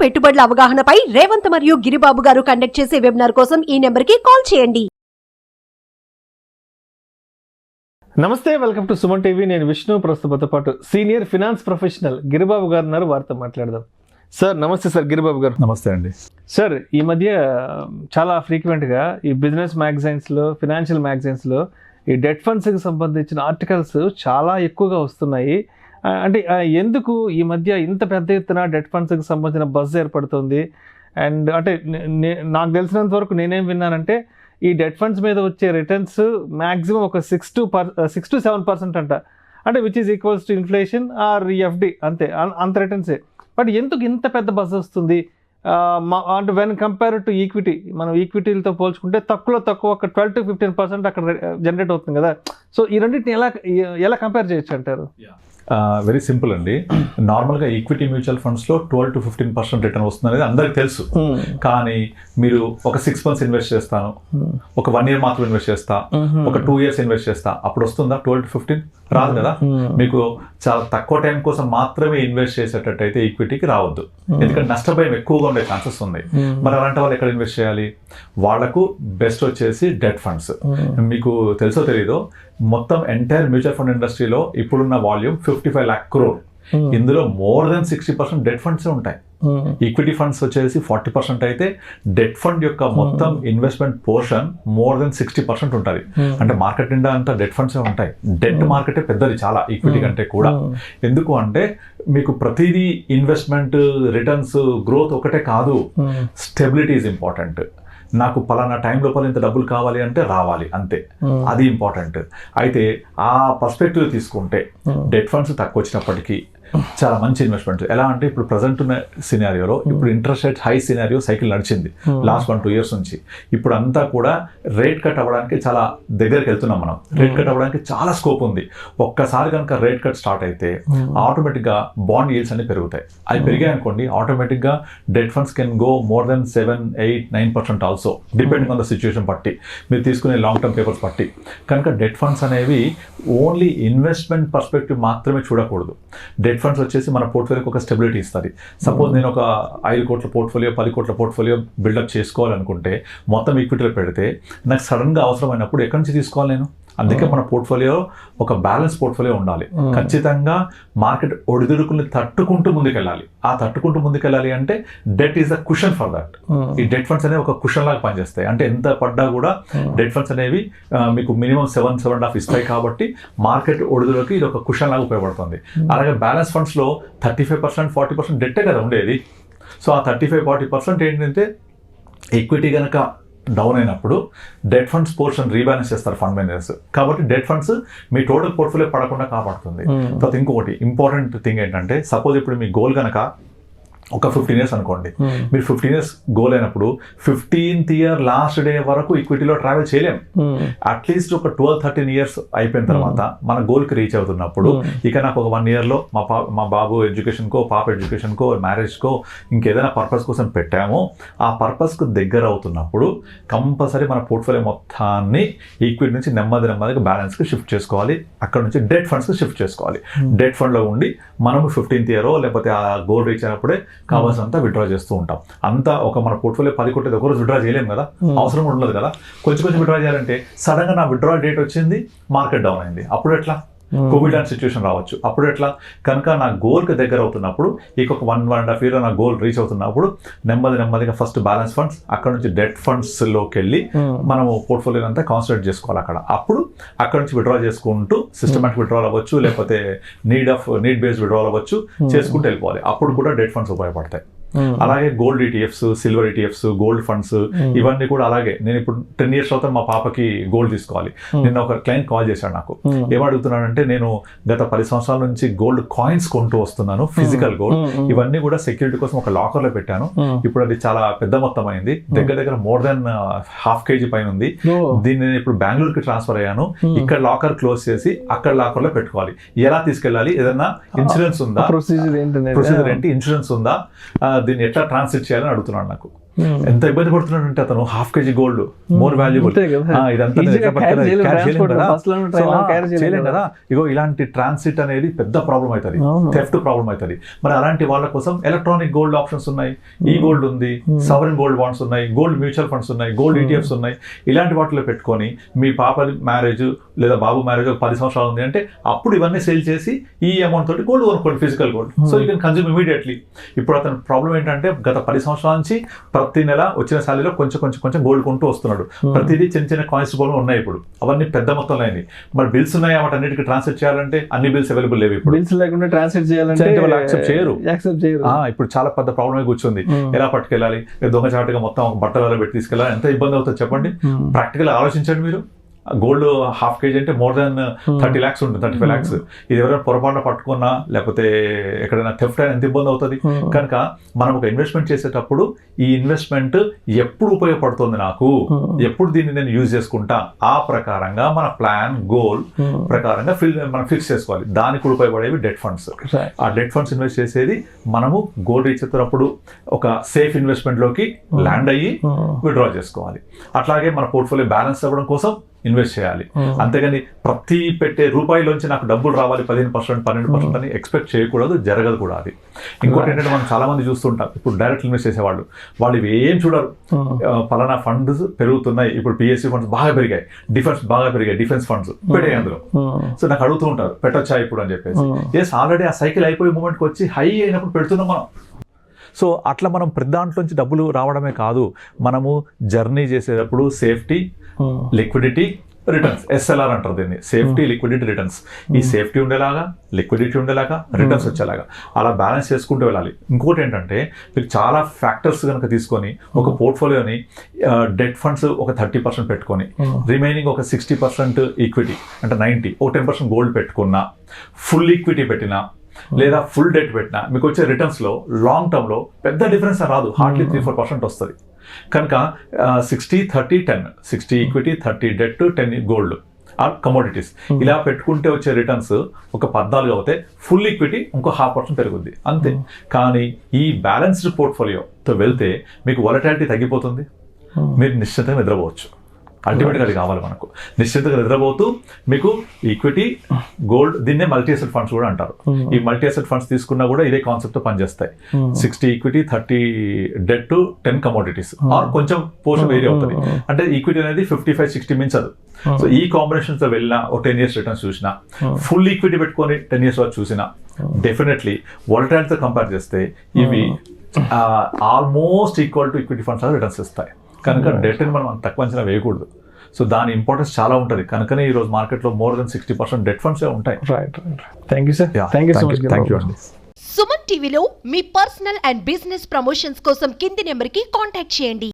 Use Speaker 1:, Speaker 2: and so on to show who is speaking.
Speaker 1: పెట్టుబడుల అవగాహనపై రేవంత్ మరియు గిరిబాబు గారు కండక్ట్ చేసే వెబినార్ కోసం ఈ నెంబర్కి కాల్ చేయండి.
Speaker 2: నమస్తే, వెల్కమ్ టు సుమన్ టీవీ. నేను విష్ణు. ప్రస్తుతంతో పాటు సీనియర్ ఫినాన్స్ ప్రొఫెషనల్ గిరిబాబు గారు ఉన్నారు. వారితో మాట్లాడదాం. సార్ నమస్తే. సార్ గిరిబాబు గారు
Speaker 3: నమస్తే అండి.
Speaker 2: సార్, ఈ మధ్య చాలా ఫ్రీక్వెంట్గా ఈ బిజినెస్ మ్యాగజైన్స్లో, ఫినాన్షియల్ మ్యాగజైన్స్లో ఈ డెట్ ఫండ్స్కి సంబంధించిన ఆర్టికల్స్ చాలా ఎక్కువగా వస్తున్నాయి. అంటే ఎందుకు ఈ మధ్య ఇంత పెద్ద ఎత్తున డెట్ ఫండ్స్కి సంబంధించిన బజ్ ఏర్పడుతుంది? అండ్ అంటే నాకు తెలిసినంత వరకు నేనేం విన్నానంటే ఈ డెట్ ఫండ్స్ మీద వచ్చే రిటర్న్స్ మ్యాక్సిమం ఒక 6 to 7% అంట. అంటే which is equals to inflation or FD, అంతే, అంత రిటర్న్సే. బట్ ఎందుకు ఇంత పెద్ద బజ్ వస్తుంది? అంటే వెన్ కంపేర్ టు ఈక్విటీ, మనం ఈక్విటీలతో పోల్చుకుంటే తక్కువ ఒక 12 to 15% అక్కడ జనరేట్ అవుతుంది కదా. సో ఈ రెండింటిని ఎలా కంపేర్ చేయొచ్చు అంటారు?
Speaker 3: వెరీ సింపుల్ అండి. నార్మల్గా ఈక్విటీ మ్యూచువల్ ఫండ్స్లో 12 to 15% రిటర్న్ వస్తుంది అనేది అందరికి తెలుసు. కానీ మీరు ఒక 6 months ఇన్వెస్ట్ చేస్తాను, ఒక 1 year మాత్రం ఇన్వెస్ట్ చేస్తా, ఒక 2 years ఇన్వెస్ట్ చేస్తా, అప్పుడు వస్తుందా 12 to 15? రాదు కదా. మీకు చాలా తక్కువ టైం కోసం మాత్రమే ఇన్వెస్ట్ చేసేటట్టయితే ఈక్విటీకి రావద్దు, ఎందుకంటే నష్టభయం ఎక్కువగా ఉండే ఛాన్సెస్ ఉన్నాయి. మరి అలాంటి వాళ్ళు ఎక్కడ ఇన్వెస్ట్ చేయాలి? వాళ్లకు బెస్ట్ వచ్చేసి డెట్ ఫండ్స్. మీకు తెలుసో తెలీదో, మొత్తం ఎంటైర్ మ్యూచువల్ ఫండ్ ఇండస్ట్రీలో ఇప్పుడున్న వాల్యూమ్ 55 lakh crore. ఇందులో మోర్ దెన్ 60% డెట్ ఫండ్స్ ఉంటాయి. ఈక్విటీ ఫండ్స్ వచ్చేసి 40% అయితే డెట్ ఫండ్ యొక్క మొత్తం ఇన్వెస్ట్మెంట్ పోర్షన్ మోర్ దెన్ 60% ఉంటుంది. అంటే మార్కెట్ నిండా అంతా డెట్ ఫండ్సే ఉంటాయి. డెట్ మార్కెటే పెద్దది చాలా ఈక్విటీ కంటే కూడా. ఎందుకు అంటే మీకు ప్రతిదీ ఇన్వెస్ట్మెంట్, రిటర్న్స్, గ్రోత్ ఒకటే కాదు, స్టెబిలిటీ ఈజ్ ఇంపార్టెంట్. నాకు పలానా టైం లోపల ఇంత డబ్బులు కావాలి అంటే రావాలి, అంతే, అది ఇంపార్టెంట్. అయితే ఆ పర్స్పెక్టివ్ తీసుకుంటే డెట్ ఫండ్స్ తక్కువ వచ్చినప్పటికీ చాలా మంచి ఇన్వెస్ట్మెంట్స్. ఎలా అంటే ఇప్పుడు ప్రజెంట్ ఉన్న సినారియోలో ఇప్పుడు interest rate high scenario cycle నడిచింది లాస్ట్ 1-2 years నుంచి. ఇప్పుడు అంతా కూడా రేట్ కట్ అవ్వడానికి చాలా దగ్గరికి వెళ్తున్నాం మనం. రేట్ కట్ అవ్వడానికి చాలా స్కోప్ ఉంది. ఒక్కసారి కనుక రేట్ కట్ స్టార్ట్ అయితే ఆటోమేటిక్గా బాండ్ ఈల్డ్స్ అన్ని పెరుగుతాయి. అవి పెరిగాయి అనుకోండి, ఆటోమేటిక్గా debt funds can go more than 7, 8, 9% also, depending on the situation బట్టి, మీరు తీసుకునే లాంగ్ టర్మ్ పేపర్స్ బట్టి. కనుక డెట్ ఫండ్స్ అనేవి ఓన్లీ ఇన్వెస్ట్మెంట్ పర్స్పెక్టివ్ మాత్రమే చూడకూడదు. డెట్ ఫండ్స్ వచ్చేసి మన పోర్ట్ఫోలియోకి ఒక స్టెబిలిటీ ఇస్తుంది. సపోజ్ నేను ఒక 5 కోట్ల పోర్ట్ఫోలియో, 10 కోట్ల పోర్ట్ఫోలియో బిల్డప్ చేసుకోవాలనుకుంటే మొత్తం ఈక్విటీలో పెడితే నాకు సడన్గా అవసరమైనప్పుడు ఎక్కడి నుంచి తీసుకోవాలి నేను? అందుకే మన పోర్ట్ఫోలియో ఒక బ్యాలెన్స్ పోర్ట్ఫోలియో ఉండాలి. ఖచ్చితంగా మార్కెట్ ఒడిదుడుకుల్ని తట్టుకుంటూ ముందుకెళ్ళాలి. ఆ తట్టుకుంటూ ముందుకెళ్ళాలి అంటే debt is the cushion for that. ఈ డెట్ ఫండ్స్ అనేవి ఒక కుషన్ లాగా పనిచేస్తాయి. అంటే ఎంత పడ్డా కూడా డెట్ ఫండ్స్ అనేవి మీకు మినిమం 7.5 ఇస్తాయి. కాబట్టి మార్కెట్ ఒడిదుడుకి ఇది ఒక కుషన్ లాగా ఉపయోగపడుతుంది. అలాగే బ్యాలెన్స్ ఫండ్స్లో 35%, 40% డెట్టే కదా ఉండేది. సో ఆ 35-40% ఏంటంటే ఈక్విటీ కనుక డౌన్ అయినప్పుడు డెట్ ఫండ్స్ పోర్షన్ రీబ్యాలెన్స్ చేస్తారు ఫండ్ మేనేజర్స్. కాబట్టి డెట్ ఫండ్స్ మీ టోటల్ పోర్ట్ఫోలియో పడకుండా కాపాడుతుంది. తర్వాత ఇంకొకటి ఇంపార్టెంట్ థింగ్ ఏంటంటే, సపోజ్ ఇప్పుడు మీ గోల్ కనుక ఒక 15 years అనుకోండి. మీరు 15 years గోల్ అయినప్పుడు 15th year లాస్ట్ డే వరకు ఈక్విటీలో ట్రావెల్ చేయలేం. అట్లీస్ట్ ఒక 12-13 years అయిపోయిన తర్వాత మన గోల్కి రీచ్ అవుతున్నప్పుడు ఇక నాకు ఒక 1 yearలో మా బాబు ఎడ్యుకేషన్కో, పాప ఎడ్యుకేషన్కో, మ్యారేజ్కో, ఇంకేదైనా పర్పస్ కోసం పెట్టామో ఆ పర్పస్కు దగ్గర అవుతున్నప్పుడు కంపల్సరీ మన పోర్ట్ఫోలియో మొత్తాన్ని ఈక్విటీ నుంచి నెమ్మదిగా బ్యాలెన్స్కి షిఫ్ట్ చేసుకోవాలి. అక్కడ నుంచి డెట్ ఫండ్స్కి షిఫ్ట్ చేసుకోవాలి. డెట్ ఫండ్లో ఉండి మనము 15th year లేకపోతే ఆ గోల్ రీచ్ అయినప్పుడే కావాల్సినంత విత్డ్రా చేస్తూ ఉంటాం. అంతా ఒక మన పోర్ట్ఫోలియో 10 కోట్ల ఒక రోజు విత్డ్రా చేయలేము కదా, అవసరం కూడా ఉండదు కదా. కొంచెం విత్డ్రా చేయాలంటే సడన్గా నా విత్డ్రా డేట్ వచ్చింది, మార్కెట్ డౌన్ అయింది, అప్పుడు ఎట్లా? కోవిడ్ అండ్ సిచ్యువేషన్ రావచ్చు, అప్పుడు ఎట్లా? కనుక నా గోల్కి దగ్గర అవుతున్నప్పుడు, ఇక ఒక 1.5 year నా గోల్ రీచ్ అవుతున్నప్పుడు నెమ్మదిగా ఫస్ట్ బ్యాలెన్స్ ఫండ్స్, అక్కడ నుంచి డెట్ ఫండ్స్లోకి వెళ్ళి మనము పోర్ట్ఫోలియో అంతా కాన్సన్ట్రేట్ చేసుకోవాలి అక్కడ. అప్పుడు అక్కడ నుంచి విత్డ్రా చేసుకుంటూ సిస్టమాటిక్ విత్డ్రాల్ అవ్వచ్చు, లేకపోతే నీడ్ బేస్డ్ విత్డ్రాల్ అవ్వచ్చు, చేసుకుంటూ వెళ్ళిపోవాలి. అప్పుడు కూడా డెట్ ఫండ్స్ ఉపయోగపడతాయి. అలాగే gold ETFs, silver ETFs, gold funds, ఇవన్నీ కూడా అలాగే. నేను ఇప్పుడు 10 years తర్వాత మా పాపకి గోల్డ్ తీసుకోవాలి. నిన్న ఒక క్లయింట్ కాల్ చేశాడు నాకు. ఏమడుగుతున్నానంటే, నేను గత 10 సంవత్సరాల నుంచి గోల్డ్ కాయిన్స్ కొంటూ వస్తున్నాను, ఫిజికల్ గోల్డ్. ఇవన్నీ కూడా సెక్యూరిటీ కోసం ఒక లాకర్లో పెట్టాను. ఇప్పుడు అది చాలా పెద్ద మొత్తం అయింది, దగ్గర మోర్ దెన్ 1/2 kg పైన ఉంది. దీన్ని నేను ఇప్పుడు బెంగళూరుకి ట్రాన్స్ఫర్ అయ్యాను. ఇక్కడ లాకర్ క్లోజ్ చేసి అక్కడ లాకర్లో పెట్టుకోవాలి. ఎలా తీసుకెళ్ళాలి? ఏదైనా ఇన్సూరెన్స్ ఉందా? ప్రొసీజర్ ఏంటి? ఇన్సూరెన్స్ ఉందా? దీన్ని ఎట్లా ట్రాన్స్లేట్ చేయాలని అడుగుతున్నాడు నాకు. ఎంత ఇబ్బంది పడుతున్నాడంటే అతను half KG gold more valuable,
Speaker 2: అంతే కదా.
Speaker 3: ఇదంతా
Speaker 2: Easy గా
Speaker 3: నిజంగా
Speaker 2: carry చేయలేం,
Speaker 3: carry చేయలేం
Speaker 2: transport,
Speaker 3: కదా.
Speaker 2: bus లోను, train
Speaker 3: So,
Speaker 2: లోను carry చేయలేం
Speaker 3: చేయలేం
Speaker 2: కదా.
Speaker 3: కదా. ఇగో ఇలాంటి ట్రాన్సిట్ అనేది పెద్ద ప్రాబ్లం అవుతుంది,
Speaker 2: అవును.
Speaker 3: థెఫ్ట్ ప్రాబ్లం అవుతుంది. మరి అలాంటి వాళ్ళ కోసం ఎలక్ట్రానిక్ గోల్డ్ ఆప్షన్స్ ఉన్నాయి, ఈ గోల్డ్ ఉంది, సవరెన్ గోల్డ్ బాండ్స్ ఉన్నాయి, గోల్డ్ మ్యూచువల్ ఫండ్స్ ఉన్నాయి, గోల్డ్ ఈటీఎఫ్స్ ఉన్నాయి. ఇలాంటి వాటిలో పెట్టుకొని మీ పాప మ్యారేజ్ లేదా బాబు మ్యారేజ్ ఒక 10 సంవత్సరాలు ఉంది అంటే అప్పుడు ఇవన్నీ సేల్ చేసి ఈ అమౌంట్ తోటి గోల్డ్ కొనుక్కోండి, physical gold. So you can consume immediately. ఇప్పుడు అతని ప్రాబ్లం ఏంటంటే గత 10 సంవత్సరాల నుంచి ప్రతి నెల వచ్చిన శాలరీలో కొంచెం గోల్డ్ కొంటూ వస్తున్నాడు. ప్రతిదీ చిన్న చిన్న కాయిన్స్ కూడా ఉన్నాయి ఇప్పుడు, అవన్నీ పెద్ద మొత్తంలో అయినాయి. మరి బిల్స్ ఉన్నాయి, వాటి అన్నిటికీ ట్రాన్స్ఫర్ చేయాలంటే అన్ని బిల్స్ అవైలబుల్ లేవు ఇప్పుడు.
Speaker 2: బిల్స్ లేకుండా ట్రాన్స్లేట్ చేయాలంటే
Speaker 3: వాళ్ళు యాక్సెప్ట్ చేయరు.
Speaker 2: చేయరు.
Speaker 3: ఇప్పుడు చాలా పెద్ద ప్రాబ్లమ్ కూర్చుంది. ఎలా పట్టుకెళ్ళాలి, దొంగచాటుగా మొత్తం ఒక బట్టలలో పెట్టి తీసుకెళ్ళాలి, ఎంత ఇబ్బంది అవుతుంది చెప్పండి. ప్రాక్టికల్ ఆలోచించండి మీరు. గోల్డ్ హాఫ్ కేజీ అంటే మోర్ దాన్ 30 lakhs ఉంటుంది, 35 lakhs. ఇది ఎవరైనా పొరపాటున పట్టుకున్నా లేకపోతే ఎక్కడైనా థెఫ్ట్ అయినా ఎంత ఇబ్బంది అవుతుంది. కనుక మనం ఒక ఇన్వెస్ట్మెంట్ చేసేటప్పుడు ఈ ఇన్వెస్ట్మెంట్ ఎప్పుడు ఉపయోగపడుతుంది నాకు, ఎప్పుడు దీన్ని నేను యూజ్ చేసుకుంటా, ఆ ప్రకారంగా మన ప్లాన్ గోల్ ప్రకారంగా మనం ఫిక్స్ చేసుకోవాలి. దానికి కూడా ఉపయోగపడేవి డెట్ ఫండ్స్. ఆ డెట్ ఫండ్స్ ఇన్వెస్ట్ చేసేది మనము గోల్ రీచ్ అవుతున్నప్పుడు ఒక సేఫ్ ఇన్వెస్ట్మెంట్ లోకి ల్యాండ్ అయ్యి విత్డ్రా చేసుకోవాలి. అట్లాగే మన పోర్ట్ఫోలియో బ్యాలెన్స్ అవ్వడం కోసం ఇన్వెస్ట్ చేయాలి. అంతేగాని ప్రతి పెట్టే రూపాయిలోంచి నాకు డబ్బులు రావాలి 15%, 12% అని ఎక్స్పెక్ట్ చేయకూడదు, జరగదు కూడా అది. ఇంకోటి ఏంటంటే మనం చాలా మంది చూస్తుంటాం, ఇప్పుడు డైరెక్ట్ ఇన్వెస్ట్ చేసేవాళ్ళు వాళ్ళు ఇవి ఏం చూడరు. పలానా ఫండ్స్ పెరుగుతున్నాయి, ఇప్పుడు పిఎస్సి ఫండ్స్ బాగా పెరిగాయి, డిఫెన్స్ ఫండ్స్ పెట్టాయి అందులో. సో నాకు అడుగుతూ ఉంటారు పెట్టొచ్చా ఇప్పుడు అని చెప్పేసి. ఎస్, ఆల్రెడీ ఆ సైకిల్ అయిపోయే మూమెంట్కి వచ్చి హై అయినప్పుడు పెడుతున్నాం మనం. సో అట్లా మనం ప్రతి దాంట్లోంచి డబ్బులు రావడమే కాదు, మనము జర్నీ చేసేటప్పుడు సేఫ్టీ, లిక్విడిటీ, రిటర్న్స్, ఎస్ఎల్ఆర్ అంటారు దీన్ని, సేఫ్టీ, లిక్విడిటీ, రిటర్న్స్. ఈ సేఫ్టీ ఉండేలాగా, లిక్విడిటీ ఉండేలాగా, రిటర్న్స్ వచ్చేలాగా అలా బ్యాలెన్స్ చేసుకుంటూ వెళ్ళాలి. ఇంకోటి ఏంటంటే మీరు చాలా ఫ్యాక్టర్స్ కనుక తీసుకొని ఒక పోర్ట్ఫోలియోని డెట్ ఫండ్స్ ఒక 30% పెట్టుకొని రిమైనింగ్ ఒక 60% ఈక్విటీ అంటే 90, ఒక 10% గోల్డ్ పెట్టుకున్నా, ఫుల్ ఈక్విటీ పెట్టినా లేదా ఫుల్ డెట్ పెట్టినా మీకు వచ్చే రిటర్న్స్లో లాంగ్ టర్మ్లో పెద్ద డిఫరెన్స్ రాదు, హార్డ్లీ 3-4% వస్తుంది. కనుక 60-30-10, 60 equity, 30 debt, 10 gold or commodities ఇలా పెట్టుకుంటే వచ్చే రిటర్న్స్ ఒక 14 అవుతే ఫుల్ ఈక్విటీ ఇంకో 0.5% పెరుగుద్ది అంతే. కానీ ఈ బ్యాలెన్స్డ్ పోర్ట్ఫోలియోతో వెళ్తే మీకు వాలటాలిటీ తగ్గిపోతుంది, మీరు నిశ్చితంగా నిద్రపోవచ్చు. అల్టిమేట్గా అది కావాలి మనకు. నిశ్చితంగా నిద్రపోతూ మీకు ఈక్విటీ, గోల్డ్, దీన్నే మల్టీ అసెట్ ఫండ్స్ కూడా అంటారు. ఈ మల్టీ అసెట్ ఫండ్స్ తీసుకున్నా కూడా ఇదే కాన్సెప్ట్ పనిచేస్తాయి. 60 ఈక్విటీ, 30 డెట్, 10 కమోడిటీస్ ఆర్ కొంచెం పోర్షన్ వేరీ అవుతుంది. అంటే ఈక్విటీ అనేది 55-60 మించదు. సో ఈ కాంబినేషన్స్ తో వెళ్ళినా ఒక 10 years రిటర్న్స్ చూసినా, ఫుల్ ఈక్విటీ పెట్టుకొని 10 years వరకు చూసినా, డెఫినెట్లీ వాలటాలిటీతో కంపేర్ చేస్తే ఇవి almost equal to equity funds returns ఇస్తాయి. కనుక డెట్ని మనం తక్కువ అంచనా వేయకూడదు. సో దాని ఇంపార్టెన్స్ చాలా ఉంటుంది. కనుకనే ఈ రోజు మార్కెట్లో మోర్ దెన్ 60% డెట్ ఫండ్స్ ఉంటాయి.
Speaker 2: Right. Thank you sir. Thank you so much.
Speaker 3: Thank you అండి.
Speaker 1: సుమన్ టీవీలో మీ పర్సనల్ అండ్ బిజినెస్ ప్రమోషన్స్ కోసం కింది నెంబర్కి కాంటాక్ట్ చేయండి.